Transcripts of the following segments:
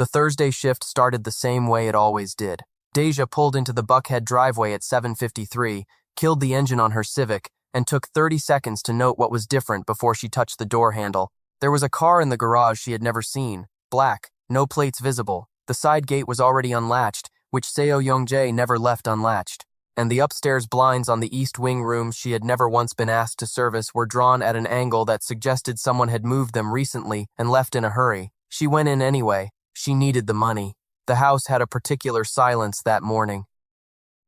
The Thursday shift started the same way it always did. Deja pulled into the Buckhead driveway at 7:53, killed the engine on her Civic, and took 30 seconds to note what was different before she touched the door handle. There was a car in the garage she had never seen, black, no plates visible. The side gate was already unlatched, which Seo Yongjae never left unlatched, and the upstairs blinds on the east wing rooms she had never once been asked to service were drawn at an angle that suggested someone had moved them recently and left in a hurry. She went in anyway. She needed the money. The house had a particular silence that morning.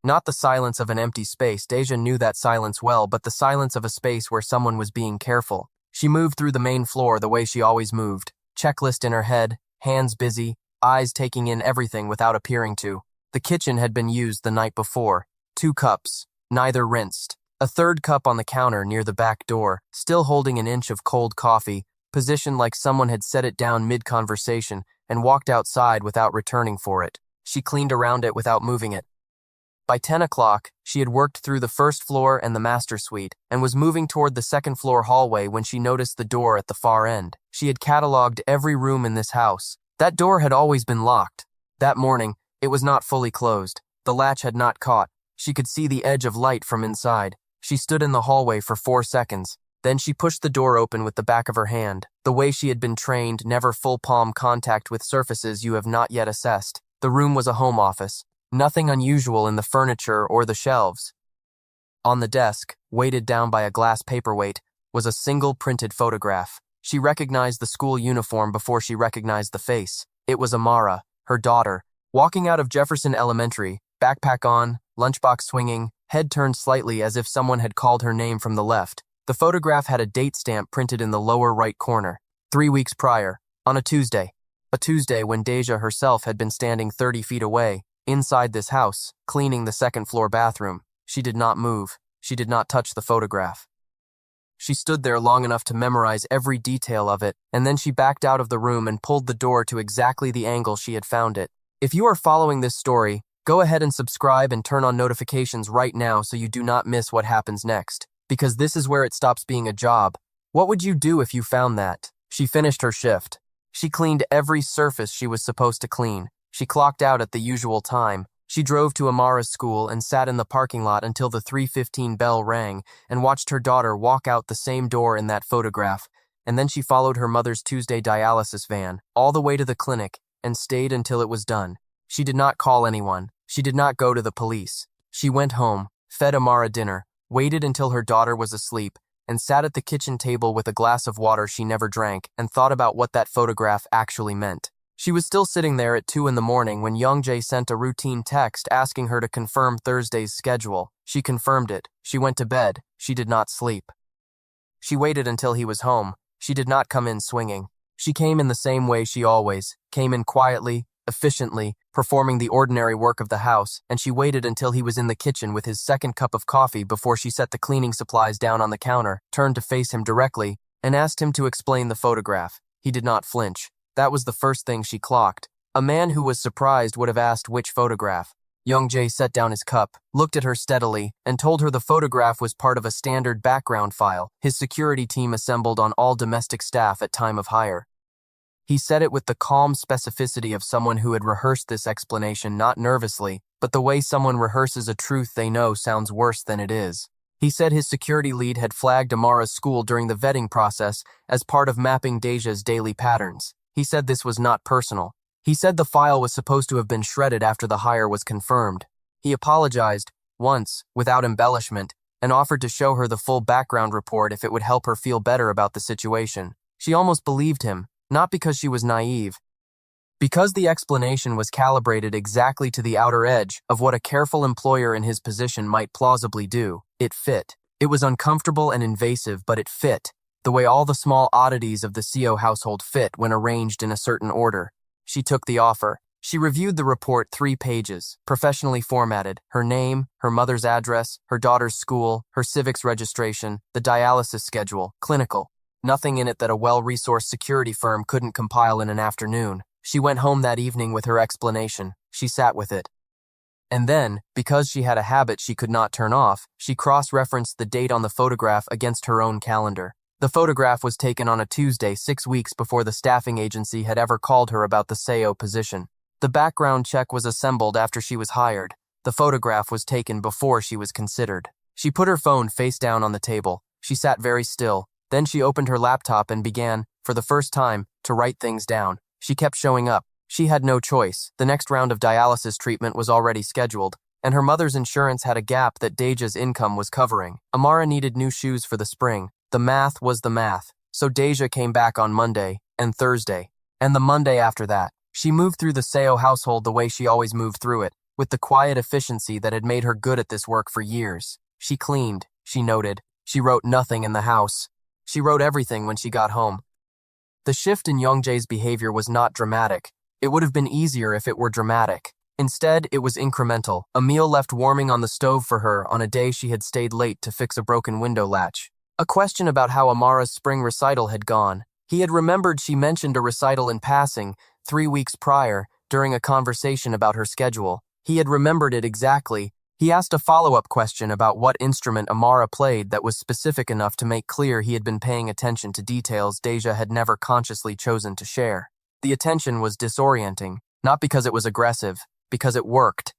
Not the silence of an empty space, Deja knew that silence well, but the silence of a space where someone was being careful. She moved through the main floor the way she always moved, checklist in her head, hands busy, eyes taking in everything without appearing to. The kitchen had been used the night before. 2 cups, neither rinsed. A third cup on the counter near the back door, still holding an inch of cold coffee, positioned like someone had set it down mid-conversation and walked outside without returning for it. She cleaned around it without moving it. By 10 o'clock, she had worked through the first floor and the master suite, and was moving toward the second floor hallway when she noticed the door at the far end. She had cataloged every room in this house. That door had always been locked. That morning, it was not fully closed. The latch had not caught. She could see the edge of light from inside. She stood in the hallway for 4 seconds. Then she pushed the door open with the back of her hand, the way she had been trained, never full palm contact with surfaces you have not yet assessed. The room was a home office. Nothing unusual in the furniture or the shelves. On the desk, weighted down by a glass paperweight, was a single printed photograph. She recognized the school uniform before she recognized the face. It was Amara, her daughter, walking out of Jefferson Elementary, backpack on, lunchbox swinging, head turned slightly as if someone had called her name from the left. The photograph had a date stamp printed in the lower right corner. 3 weeks prior, on a Tuesday when Deja herself had been standing 30 feet away, inside this house, cleaning the second-floor bathroom. She did not move. She did not touch the photograph. She stood there long enough to memorize every detail of it, and then she backed out of the room and pulled the door to exactly the angle she had found it. If you are following this story, go ahead and subscribe and turn on notifications right now so you do not miss what happens next, because this is where it stops being a job. What would you do if you found that? She finished her shift. She cleaned every surface she was supposed to clean. She clocked out at the usual time. She drove to Amara's school and sat in the parking lot until the 3:15 bell rang and watched her daughter walk out the same door in that photograph, and then she followed her mother's Tuesday dialysis van all the way to the clinic and stayed until it was done. She did not call anyone. She did not go to the police. She went home, fed Amara dinner, waited until her daughter was asleep, and sat at the kitchen table with a glass of water she never drank and thought about what that photograph actually meant. She was still sitting there at 2 in the morning when Yongjae sent a routine text asking her to confirm Thursday's schedule. She confirmed it. She went to bed. She did not sleep. She waited until he was home. She did not come in swinging. She came in the same way she always came in, quietly, efficiently, performing the ordinary work of the house, and she waited until he was in the kitchen with his second cup of coffee before she set the cleaning supplies down on the counter, turned to face him directly, and asked him to explain the photograph. He did not flinch. That was the first thing she clocked. A man who was surprised would have asked which photograph. Yongjae set down his cup, looked at her steadily, and told her the photograph was part of a standard background file his security team assembled on all domestic staff at time of hire. He said it with the calm specificity of someone who had rehearsed this explanation, not nervously, but the way someone rehearses a truth they know sounds worse than it is. He said his security lead had flagged Amara's school during the vetting process as part of mapping Deja's daily patterns. He said this was not personal. He said the file was supposed to have been shredded after the hire was confirmed. He apologized, once, without embellishment, and offered to show her the full background report if it would help her feel better about the situation. She almost believed him, not because she was naive. Because the explanation was calibrated exactly to the outer edge of what a careful employer in his position might plausibly do, it fit. It was uncomfortable and invasive, but it fit. The way all the small oddities of the Seo household fit when arranged in a certain order. She took the offer. She reviewed the report, 3 pages, professionally formatted, her name, her mother's address, her daughter's school, her civics registration, the dialysis schedule, clinical. Nothing in it that a well-resourced security firm couldn't compile in an afternoon. She went home that evening with her explanation. She sat with it. And then, because she had a habit she could not turn off, she cross-referenced the date on the photograph against her own calendar. The photograph was taken on a Tuesday 6 weeks before the staffing agency had ever called her about the Seo position. The background check was assembled after she was hired. The photograph was taken before she was considered. She put her phone face down on the table. She sat very still. Then she opened her laptop and began, for the first time, to write things down. She kept showing up. She had no choice. The next round of dialysis treatment was already scheduled, and her mother's insurance had a gap that Deja's income was covering. Amara needed new shoes for the spring. The math was the math. So Deja came back on Monday, and Thursday, and the Monday after that. She moved through the Seo household the way she always moved through it, with the quiet efficiency that had made her good at this work for years. She cleaned, she noted. She wrote nothing in the house. She wrote everything when she got home. The shift in Yongjae's behavior was not dramatic. It would have been easier if it were dramatic. Instead, it was incremental, a meal left warming on the stove for her on a day she had stayed late to fix a broken window latch. A question about how Amara's spring recital had gone. He had remembered she mentioned a recital in passing 3 weeks prior during a conversation about her schedule. He had remembered it exactly. He asked a follow-up question about what instrument Amara played that was specific enough to make clear he had been paying attention to details Deja had never consciously chosen to share. The attention was disorienting, not because it was aggressive, because it worked.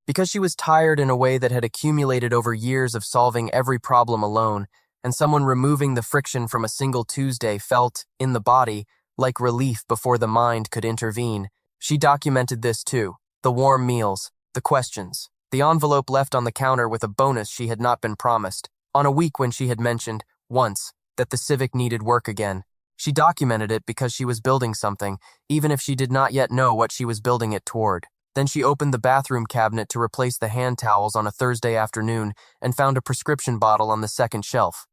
Because she was tired in a way that had accumulated over years of solving every problem alone, and someone removing the friction from a single Tuesday felt, in the body, like relief before the mind could intervene. She documented this too. The warm meals, the questions, the envelope left on the counter with a bonus she had not been promised, on a week when she had mentioned, once, that the Civic needed work again. She documented it because she was building something, even if she did not yet know what she was building it toward. Then she opened the bathroom cabinet to replace the hand towels on a Thursday afternoon and found a prescription bottle on the second shelf.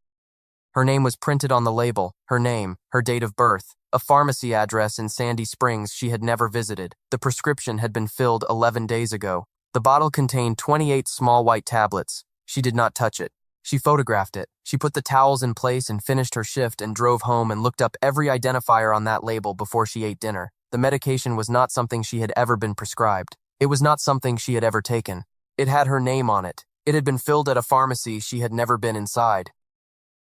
Her name was printed on the label, her name, her date of birth, a pharmacy address in Sandy Springs she had never visited. The prescription had been filled 11 days ago. The bottle contained 28 small white tablets. She did not touch it. She photographed it. She put the towels in place and finished her shift and drove home and looked up every identifier on that label before she ate dinner. The medication was not something she had ever been prescribed. It was not something she had ever taken. It had her name on it. It had been filled at a pharmacy she had never been inside.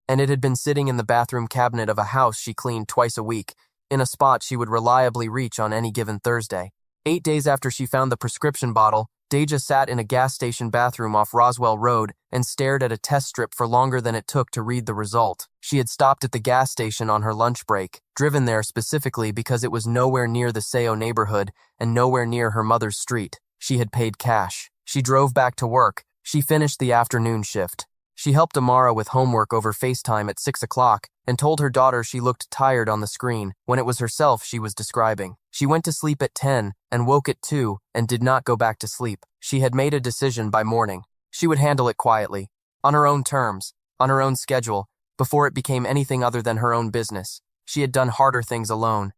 And it had been sitting in the bathroom cabinet of a house she cleaned twice a week, in a spot she would reliably reach on any given Thursday. 8 days after she found the prescription bottle, Deja sat in a gas station bathroom off Roswell Road and stared at a test strip for longer than it took to read the result. She had stopped at the gas station on her lunch break, driven there specifically because it was nowhere near the Seo neighborhood and nowhere near her mother's street. She had paid cash. She drove back to work. She finished the afternoon shift. She helped Amara with homework over FaceTime at 6 o'clock and told her daughter she looked tired on the screen when it was herself she was describing. She went to sleep at 10 and woke at 2 and did not go back to sleep. She had made a decision by morning. She would handle it quietly, on her own terms, on her own schedule, before it became anything other than her own business. She had done harder things alone.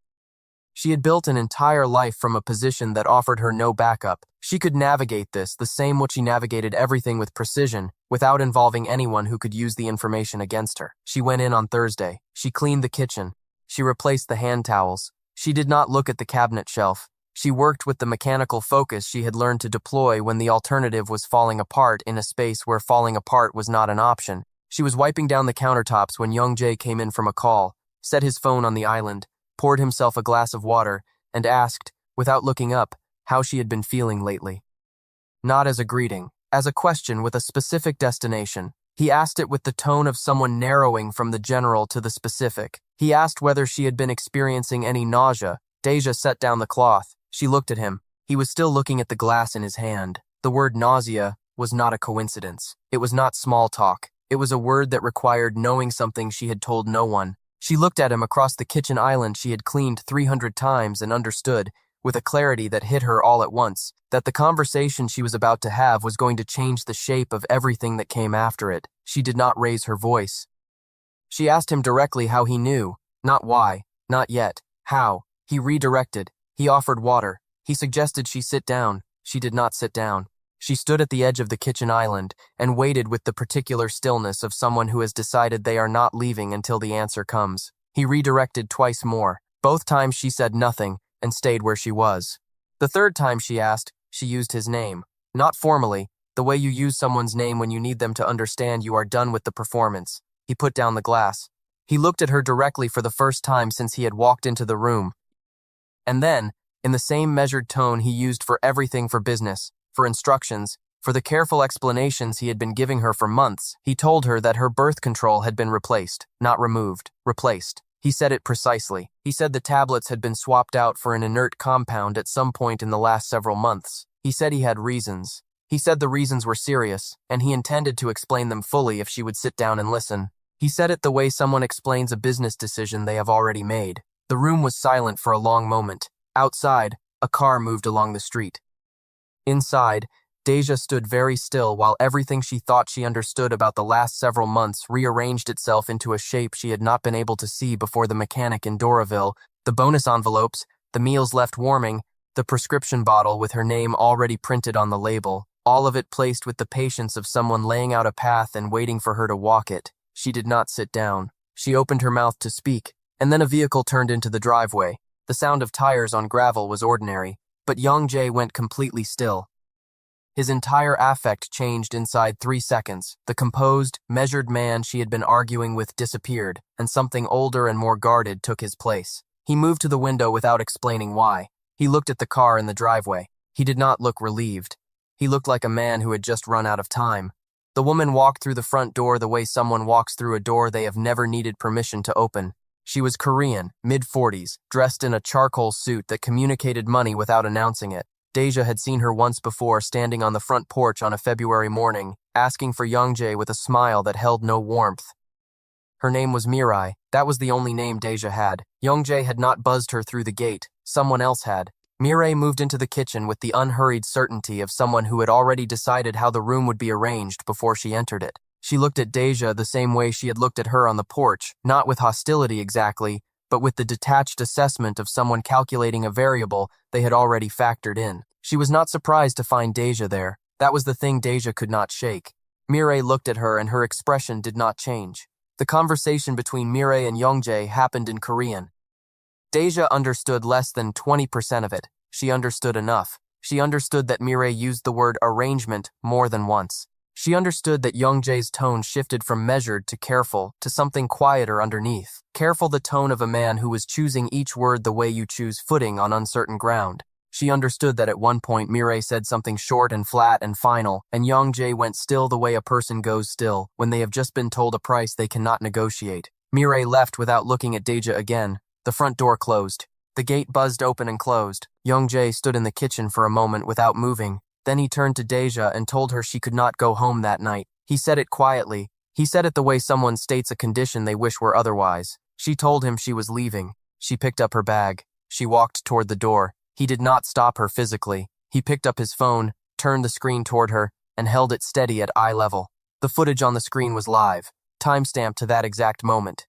She had built an entire life from a position that offered her no backup. She could navigate this the same way she navigated everything with precision, without involving anyone who could use the information against her. She went in on Thursday. She cleaned the kitchen. She replaced the hand towels. She did not look at the cabinet shelf. She worked with the mechanical focus she had learned to deploy when the alternative was falling apart in a space where falling apart was not an option. She was wiping down the countertops when Yongjae came in from a call, set his phone on the island, poured himself a glass of water, and asked, without looking up, how she had been feeling lately. Not as a greeting, as a question with a specific destination. He asked it with the tone of someone narrowing from the general to the specific. He asked whether she had been experiencing any nausea. Deja set down the cloth. She looked at him. He was still looking at the glass in his hand. The word nausea was not a coincidence. It was not small talk. It was a word that required knowing something she had told no one. She looked at him across the kitchen island she had cleaned 300 times and understood, with a clarity that hit her all at once, that the conversation she was about to have was going to change the shape of everything that came after it. She did not raise her voice. She asked him directly how he knew, not why, not yet, how. He redirected. He offered water. He suggested she sit down. She did not sit down. She stood at the edge of the kitchen island and waited with the particular stillness of someone who has decided they are not leaving until the answer comes. He redirected twice more. Both times she said nothing and stayed where she was. The third time she asked, she used his name. Not formally, the way you use someone's name when you need them to understand you are done with the performance. He put down the glass. He looked at her directly for the first time since he had walked into the room. And then, in the same measured tone he used for everything for business, for instructions, for the careful explanations he had been giving her for months, he told her that her birth control had been replaced, not removed, replaced. He said it precisely. He said the tablets had been swapped out for an inert compound at some point in the last several months. He said he had reasons. He said the reasons were serious, and he intended to explain them fully if she would sit down and listen. He said it the way someone explains a business decision they have already made. The room was silent for a long moment. Outside, a car moved along the street. Inside, Deja stood very still while everything she thought she understood about the last several months rearranged itself into a shape she had not been able to see before the mechanic in Doraville, the bonus envelopes, the meals left warming, the prescription bottle with her name already printed on the label, all of it placed with the patience of someone laying out a path and waiting for her to walk it. She did not sit down. She opened her mouth to speak, and then a vehicle turned into the driveway. The sound of tires on gravel was ordinary, but Yongjae went completely still. His entire affect changed inside 3 seconds. The composed, measured man she had been arguing with disappeared, and something older and more guarded took his place. He moved to the window without explaining why. He looked at the car in the driveway. He did not look relieved. He looked like a man who had just run out of time. The woman walked through the front door the way someone walks through a door they have never needed permission to open. She was Korean, mid-40s, dressed in a charcoal suit that communicated money without announcing it. Deja had seen her once before standing on the front porch on a February morning, asking for Yongjae with a smile that held no warmth. Her name was Mirai. That was the only name Deja had. Yongjae had not buzzed her through the gate. Someone else had. Mirai moved into the kitchen with the unhurried certainty of someone who had already decided how the room would be arranged before she entered it. She looked at Deja the same way she had looked at her on the porch, not with hostility exactly, but with the detached assessment of someone calculating a variable they had already factored in. She was not surprised to find Deja there. That was the thing Deja could not shake. Mirai looked at her and her expression did not change. The conversation between Mirai and Yongjae happened in Korean. Deja understood less than 20% of it. She understood enough. She understood that Mirai used the word arrangement more than once. She understood that Yongjae's tone shifted from measured to careful to something quieter underneath. Careful, the tone of a man who was choosing each word the way you choose footing on uncertain ground. She understood that at one point Mirai said something short and flat and final, and Yongjae went still the way a person goes still when they have just been told a price they cannot negotiate. Mirai left without looking at Deja again. The front door closed. The gate buzzed open and closed. Yongjae stood in the kitchen for a moment without moving. Then he turned to Deja and told her she could not go home that night. He said it quietly. He said it the way someone states a condition they wish were otherwise. She told him she was leaving. She picked up her bag. She walked toward the door. He did not stop her physically. He picked up his phone, turned the screen toward her, and held it steady at eye level. The footage on the screen was live, timestamped to that exact moment.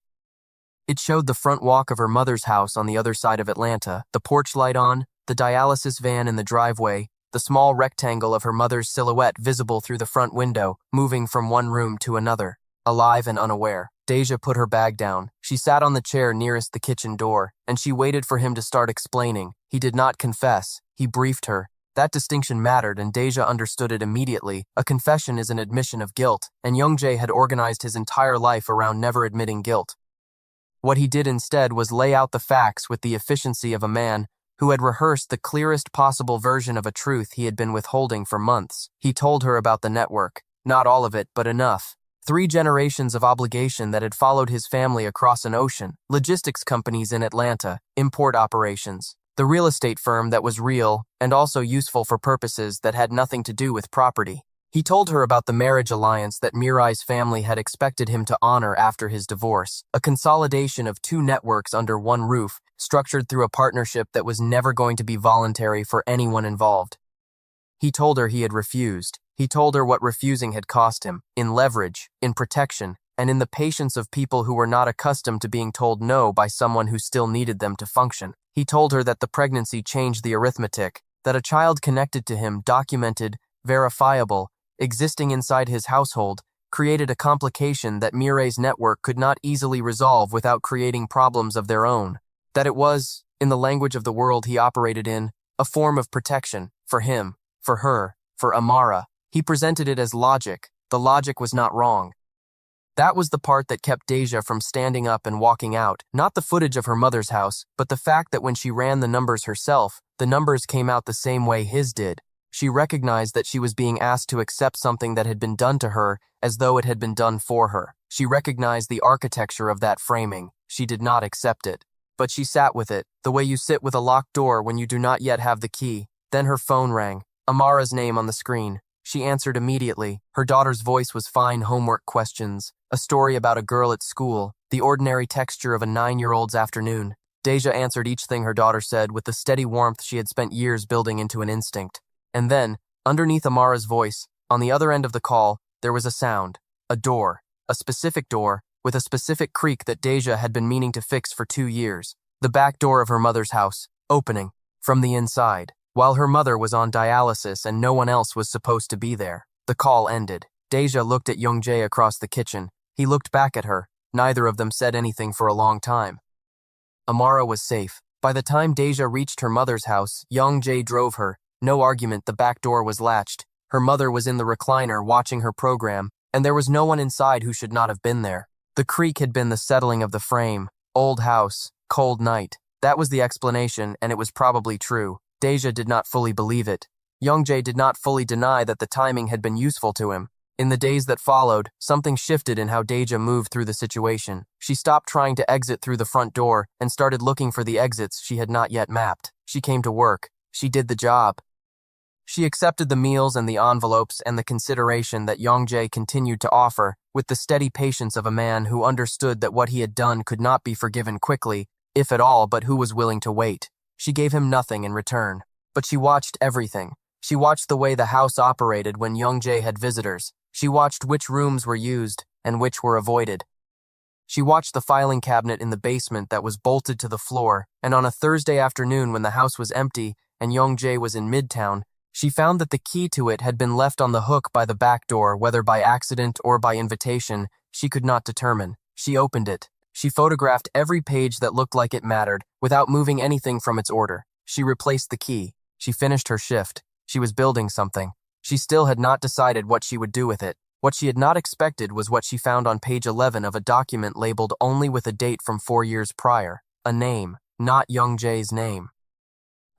It showed the front walk of her mother's house on the other side of Atlanta, the porch light on, the dialysis van in the driveway, the small rectangle of her mother's silhouette visible through the front window, moving from one room to another. Alive and unaware, Deja put her bag down. She sat on the chair nearest the kitchen door, and she waited for him to start explaining. He did not confess. He briefed her. That distinction mattered, and Deja understood it immediately. A confession is an admission of guilt, and Yongjae had organized his entire life around never admitting guilt. What he did instead was lay out the facts with the efficiency of a man who had rehearsed the clearest possible version of a truth he had been withholding for months. He told her about the network. Not all of it, but enough. 3 generations of obligation that had followed his family across an ocean. Logistics companies in Atlanta. Import operations. The real estate firm that was real and also useful for purposes that had nothing to do with property. He told her about the marriage alliance that Mirai's family had expected him to honor after his divorce. A consolidation of 2 networks under one roof, structured through a partnership that was never going to be voluntary for anyone involved. He told her he had refused. He told her what refusing had cost him, in leverage, in protection, and in the patience of people who were not accustomed to being told no by someone who still needed them to function. He told her that the pregnancy changed the arithmetic, that a child connected to him, documented, verifiable, existing inside his household, created a complication that Mirai's network could not easily resolve without creating problems of their own. That it was, in the language of the world he operated in, a form of protection, for him, for her, for Amara. He presented it as logic. The logic was not wrong. That was the part that kept Deja from standing up and walking out, not the footage of her mother's house, but the fact that when she ran the numbers herself, the numbers came out the same way his did. She recognized that she was being asked to accept something that had been done to her as though it had been done for her. She recognized the architecture of that framing. She did not accept it. But she sat with it, the way you sit with a locked door when you do not yet have the key. Then her phone rang. Amara's name on the screen. She answered immediately. Her daughter's voice was fine homework questions, a story about a girl at school, the ordinary texture of a 9-year-old's afternoon. Deja answered each thing her daughter said with the steady warmth she had spent years building into an instinct. And then, underneath Amara's voice, on the other end of the call, there was a sound. A door. A specific door, with a specific creak that Deja had been meaning to fix for 2 years. The back door of her mother's house, opening, from the inside. While her mother was on dialysis and no one else was supposed to be there. The call ended. Deja looked at Yongjae across the kitchen. He looked back at her. Neither of them said anything for a long time. Amara was safe. By the time Deja reached her mother's house, Yongjae drove her. No argument, the back door was latched. Her mother was in the recliner watching her program, and there was no one inside who should not have been there. The creak had been the settling of the frame. Old house, cold night. That was the explanation, and it was probably true. Deja did not fully believe it. Yongjae did not fully deny that the timing had been useful to him. In the days that followed, something shifted in how Deja moved through the situation. She stopped trying to exit through the front door and started looking for the exits she had not yet mapped. She came to work. She did the job. She accepted the meals and the envelopes and the consideration that Yongjae continued to offer, with the steady patience of a man who understood that what he had done could not be forgiven quickly, if at all, but who was willing to wait. She gave him nothing in return, but she watched everything. She watched the way the house operated when Yongjae had visitors. She watched which rooms were used and which were avoided. She watched the filing cabinet in the basement that was bolted to the floor, and on a Thursday afternoon when the house was empty and Yongjae was in Midtown, she found that the key to it had been left on the hook by the back door, whether by accident or by invitation, she could not determine. She opened it. She photographed every page that looked like it mattered, without moving anything from its order. She replaced the key. She finished her shift. She was building something. She still had not decided what she would do with it. What she had not expected was what she found on page 11 of a document labeled only with a date from 4 years prior. A name, not Yongjae's name.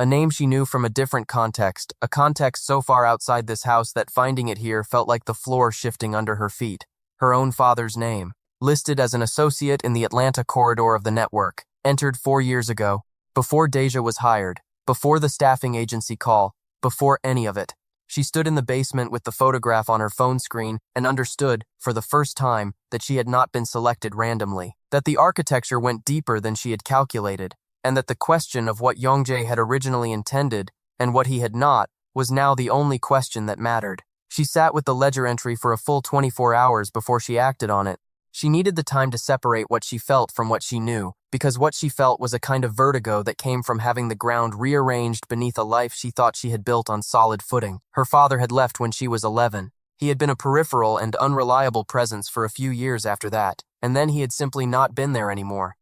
A name she knew from a different context, a context so far outside this house that finding it here felt like the floor shifting under her feet. Her own father's name. Listed as an associate in the Atlanta corridor of the network, entered 4 years ago, before Deja was hired, before the staffing agency call, before any of it. She stood in the basement with the photograph on her phone screen and understood, for the first time, that she had not been selected randomly, that the architecture went deeper than she had calculated, and that the question of what Yongjae had originally intended and what he had not was now the only question that mattered. She sat with the ledger entry for a full 24 hours before she acted on it. She needed the time to separate what she felt from what she knew, because what she felt was a kind of vertigo that came from having the ground rearranged beneath a life she thought she had built on solid footing. Her father had left when she was 11. He had been a peripheral and unreliable presence for a few years after that, and then he had simply not been there anymore.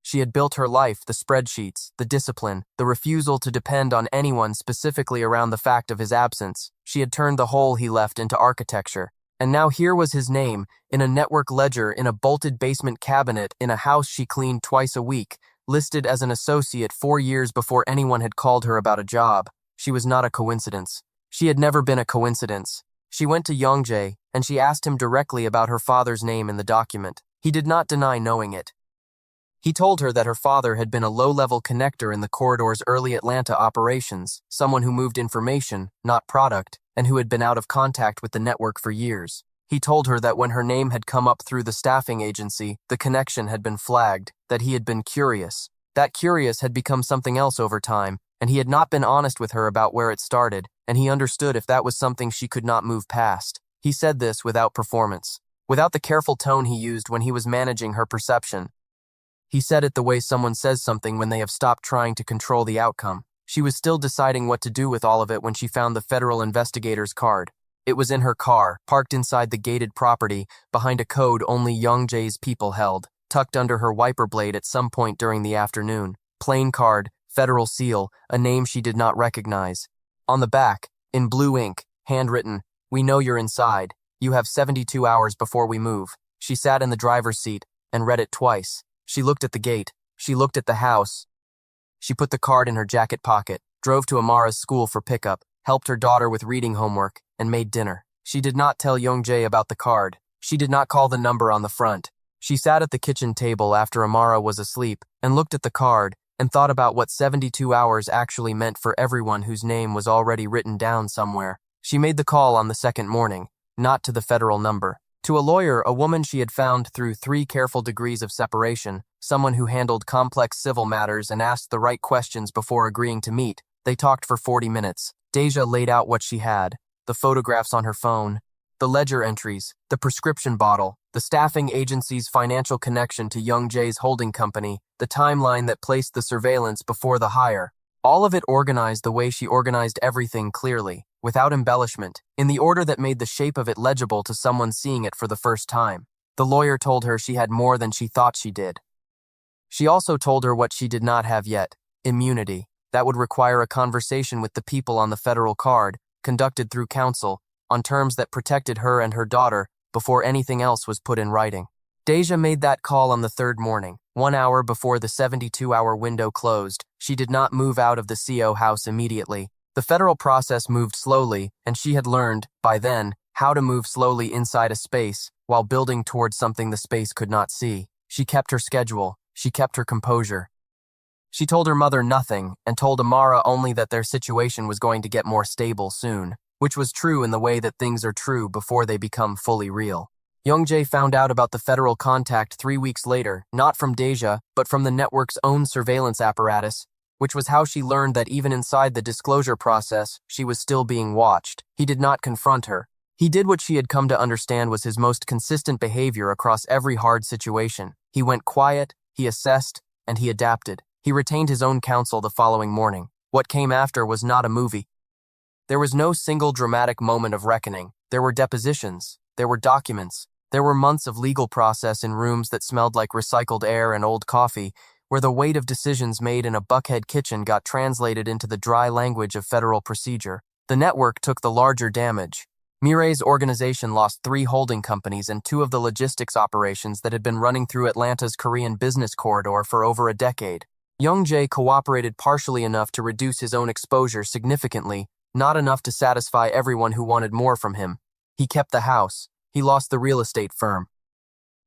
She had built her life, the spreadsheets, the discipline, the refusal to depend on anyone specifically around the fact of his absence. She had turned the hole he left into architecture. And now here was his name, in a network ledger, in a bolted basement cabinet, in a house she cleaned twice a week, listed as an associate 4 years before anyone had called her about a job. She was not a coincidence. She had never been a coincidence. She went to Yongjae, and she asked him directly about her father's name in the document. He did not deny knowing it. He told her that her father had been a low-level connector in the corridor's early Atlanta operations, someone who moved information, not product, and who had been out of contact with the network for years. He told her that when her name had come up through the staffing agency, the connection had been flagged, that he had been curious. That curious had become something else over time, and he had not been honest with her about where it started, and he understood if that was something she could not move past. He said this without performance, without the careful tone he used when he was managing her perception. He said it the way someone says something when they have stopped trying to control the outcome. She was still deciding what to do with all of it when she found the federal investigator's card. It was in her car, parked inside the gated property, behind a code only Yongjae's people held, tucked under her wiper blade at some point during the afternoon. Plain card, federal seal, a name she did not recognize. On the back, in blue ink, handwritten, "We know you're inside. You have 72 hours before we move." She sat in the driver's seat and read it twice. She looked at the gate. She looked at the house. She put the card in her jacket pocket, drove to Amara's school for pickup, helped her daughter with reading homework, and made dinner. She did not tell Yongjae about the card. She did not call the number on the front. She sat at the kitchen table after Amara was asleep and looked at the card and thought about what 72 hours actually meant for everyone whose name was already written down somewhere. She made the call on the second morning, not to the federal number. To a lawyer, a woman she had found through 3 careful degrees of separation, someone who handled complex civil matters and asked the right questions before agreeing to meet. They talked for 40 minutes. Deja laid out what she had: the photographs on her phone, the ledger entries, the prescription bottle, the staffing agency's financial connection to Yongjae's holding company, the timeline that placed the surveillance before the hire. All of it organized the way she organized everything clearly, without embellishment, in the order that made the shape of it legible to someone seeing it for the first time. The lawyer told her she had more than she thought she did. She also told her what she did not have yet: immunity. That would require a conversation with the people on the federal card, conducted through counsel, on terms that protected her and her daughter before anything else was put in writing. Deja made that call on the third morning, 1 hour before the 72-hour window closed. She did not move out of the Seo house immediately. The federal process moved slowly, and she had learned, by then, how to move slowly inside a space while building towards something the space could not see. She kept her schedule. She kept her composure. She told her mother nothing and told Amara only that their situation was going to get more stable soon, which was true in the way that things are true before they become fully real. Yongjae found out about the federal contact 3 weeks later, not from Deja, but from the network's own surveillance apparatus, which was how she learned that even inside the disclosure process, she was still being watched. He did not confront her. He did what she had come to understand was his most consistent behavior across every hard situation. He went quiet, he assessed, and he adapted. He retained his own counsel the following morning. What came after was not a movie. There was no single dramatic moment of reckoning. There were depositions. There were documents. There were months of legal process in rooms that smelled like recycled air and old coffee, where the weight of decisions made in a Buckhead kitchen got translated into the dry language of federal procedure. The network took the larger damage. Mireille's organization lost 3 holding companies and 2 of the logistics operations that had been running through Atlanta's Korean business corridor for over a decade. Yongjae cooperated partially enough to reduce his own exposure significantly, not enough to satisfy everyone who wanted more from him. He kept the house. He lost the real estate firm.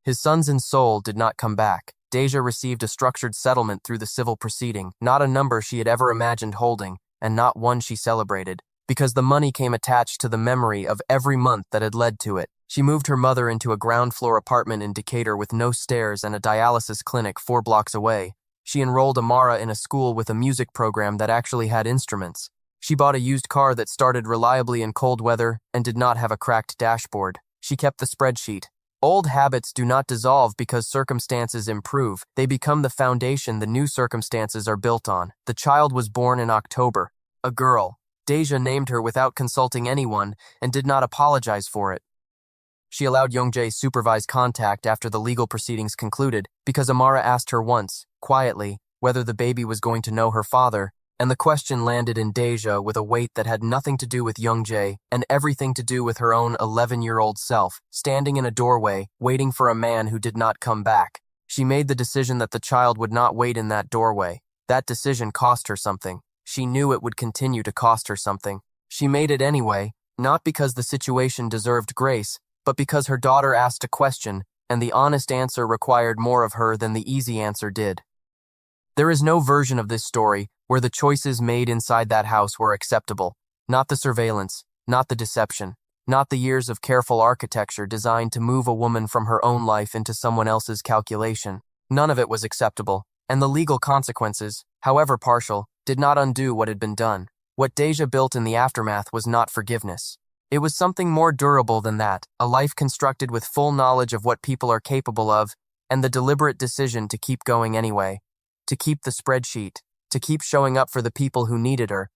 His sons in Seoul did not come back. Deja received a structured settlement through the civil proceeding, not a number she had ever imagined holding, and not one she celebrated, because the money came attached to the memory of every month that had led to it. She moved her mother into a ground-floor apartment in Decatur with no stairs and a dialysis clinic 4 blocks away. She enrolled Amara in a school with a music program that actually had instruments. She bought a used car that started reliably in cold weather and did not have a cracked dashboard. She kept the spreadsheet. Old habits do not dissolve because circumstances improve. They become the foundation the new circumstances are built on. The child was born in October. A girl. Deja named her without consulting anyone and did not apologize for it. She allowed Yongjae supervised contact after the legal proceedings concluded because Amara asked her once, quietly, whether the baby was going to know her father, and the question landed in Deja with a weight that had nothing to do with Yongjae and everything to do with her own 11-year-old self, standing in a doorway, waiting for a man who did not come back. She made the decision that the child would not wait in that doorway. That decision cost her something. She knew it would continue to cost her something. She made it anyway, not because the situation deserved grace, but because her daughter asked a question, and the honest answer required more of her than the easy answer did. There is no version of this story where the choices made inside that house were acceptable. Not the surveillance, not the deception, not the years of careful architecture designed to move a woman from her own life into someone else's calculation. None of it was acceptable, and the legal consequences, however partial, did not undo what had been done. What Deja built in the aftermath was not forgiveness. It was something more durable than that, a life constructed with full knowledge of what people are capable of, and the deliberate decision to keep going anyway, to keep the spreadsheet, to keep showing up for the people who needed her,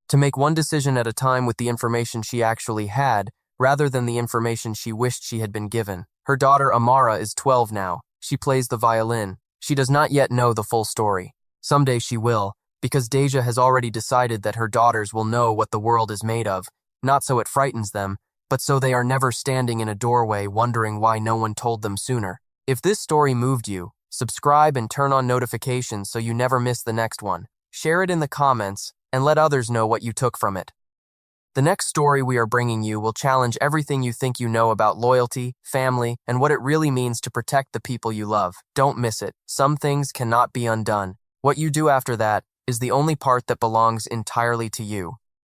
to make one decision at a time with the information she actually had, rather than the information she wished she had been given. Her daughter Amara is 12 now. She plays the violin. She does not yet know the full story. Someday she will, because Deja has already decided that her daughters will know what the world is made of, not so it frightens them, but so they are never standing in a doorway wondering why no one told them sooner. If this story moved you, subscribe and turn on notifications so you never miss the next one. Share it in the comments and let others know what you took from it. The next story we are bringing you will challenge everything you think you know about loyalty, family, and what it really means to protect the people you love. Don't miss it. Some things cannot be undone. What you do after that is the only part that belongs entirely to you.